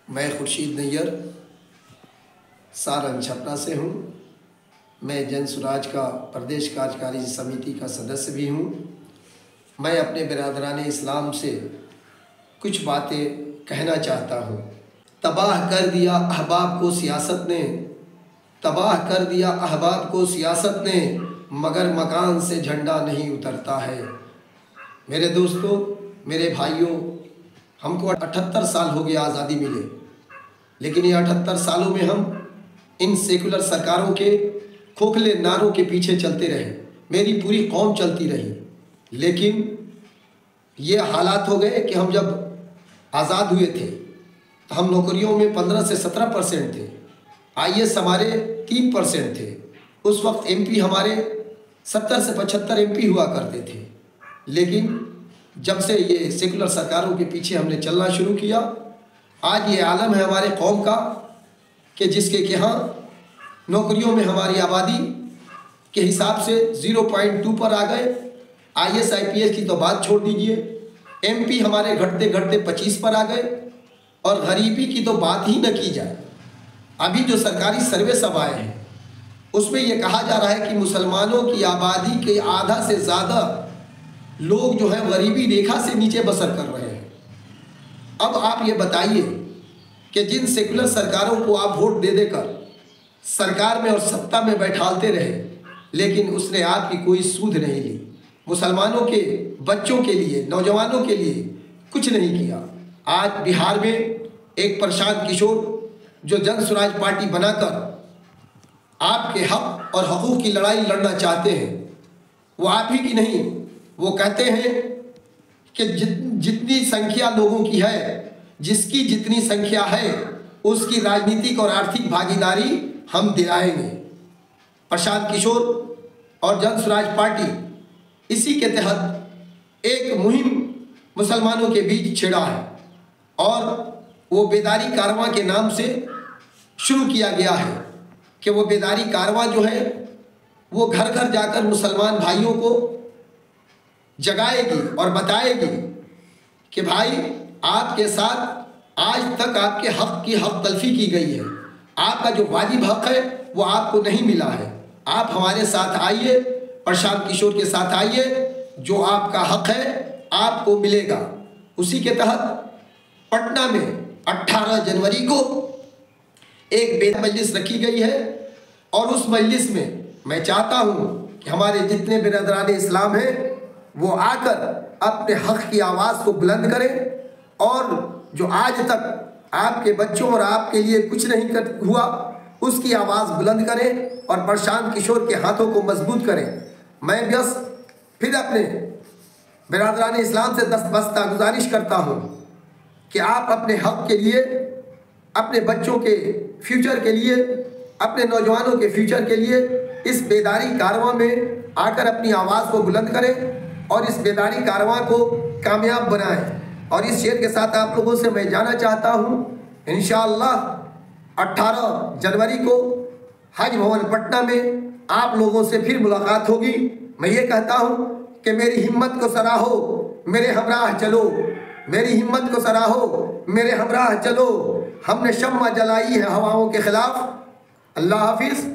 मैं खुर्शीद नैयर सारन छपरा से हूँ। मैं जन सुराज का प्रदेश कार्यकारी समिति का सदस्य भी हूँ। मैं अपने बिरादरान इस्लाम से कुछ बातें कहना चाहता हूँ। तबाह कर दिया अहबाब को सियासत ने, तबाह कर दिया अहबाब को सियासत ने, मगर मकान से झंडा नहीं उतरता है। मेरे दोस्तों, मेरे भाइयों, हमको 78 साल हो गया आज़ादी मिले, लेकिन ये 78 सालों में हम इन सेकुलर सरकारों के खोखले नारों के पीछे चलते रहे। मेरी पूरी कौम चलती रही, लेकिन ये हालात हो गए कि हम जब आज़ाद हुए थे तो हम नौकरियों में 15 से 17% थे। IAS हमारे 3% थे। उस वक्त MP हमारे 70 से 75 MP हुआ करते थे। लेकिन जब से ये सेकुलर सरकारों के पीछे हमने चलना शुरू किया, आज ये आलम है हमारे कौम का कि जिसके कि यहाँ नौकरियों में हमारी आबादी के हिसाब से 0.2 पर आ गए। IAS IPS की तो बात छोड़ दीजिए, MP हमारे घटते घटते 25 पर आ गए, और गरीबी की तो बात ही न की जाए। अभी जो सरकारी सर्वे सब आए हैं उसमें ये कहा जा रहा है कि मुसलमानों की आबादी के आधा से ज़्यादा लोग जो है गरीबी रेखा से नीचे बसर कर रहे हैं। अब आप ये बताइए कि जिन सेकुलर सरकारों को आप वोट दे देकर सरकार में और सत्ता में बैठालते रहे, लेकिन उसने आपकी कोई सूध नहीं ली। मुसलमानों के बच्चों के लिए, नौजवानों के लिए कुछ नहीं किया। आज बिहार में एक प्रशांत किशोर जो जन स्वराज पार्टी बनाकर आपके हक और हकूक़ की लड़ाई लड़ना चाहते हैं, वो आप ही की नहीं, वो कहते हैं कि जितनी संख्या लोगों की है, जिसकी जितनी संख्या है उसकी राजनीतिक और आर्थिक भागीदारी हम दिलाएंगे। प्रशांत किशोर और जन स्वराज पार्टी इसी के तहत एक मुहिम मुसलमानों के बीच छेड़ा है, और वो बेदारी कारवां के नाम से शुरू किया गया है कि वो बेदारी कारवां जो है वो घर घर जाकर मुसलमान भाइयों को जगाएगी और बताएगी कि भाई आपके साथ आज तक आपके हक की हक तलफी की गई है, आपका जो वाजिब हक है वो आपको नहीं मिला है। आप हमारे साथ आइए, प्रशांत किशोर के साथ आइए, जो आपका हक है आपको मिलेगा। उसी के तहत पटना में 18 जनवरी को एक बेद मजलिस रखी गई है, और उस मजलिस में मैं चाहता हूँ कि हमारे जितने बिरादरान इस्लाम हैं वो आकर अपने हक की आवाज़ को बुलंद करें, और जो आज तक आपके बच्चों और आपके लिए कुछ नहीं हुआ उसकी आवाज़ बुलंद करें और प्रशांत किशोर के हाथों को मजबूत करें। मैं बस फिर अपने बिरादरान इस्लाम से दस्तबस्ता गुजारिश करता हूँ कि आप अपने हक के लिए, अपने बच्चों के फ्यूचर के लिए, अपने नौजवानों के फ्यूचर के लिए इस बेदारी कारवां में आकर अपनी आवाज़ को बुलंद करें और इस बेदारी कारवां को कामयाब बनाएं। और इस शेर के साथ आप लोगों से मैं जाना चाहता हूँ, इंशाअल्लाह 18 जनवरी को हज भवन पटना में आप लोगों से फिर मुलाकात होगी। मैं ये कहता हूँ कि मेरी हिम्मत को सराहो, मेरे हमराह चलो, मेरी हिम्मत को सराहो, मेरे हमराह चलो। हमने शम्मा जलाई है हवाओं के खिलाफ। अल्लाह हाफिज़।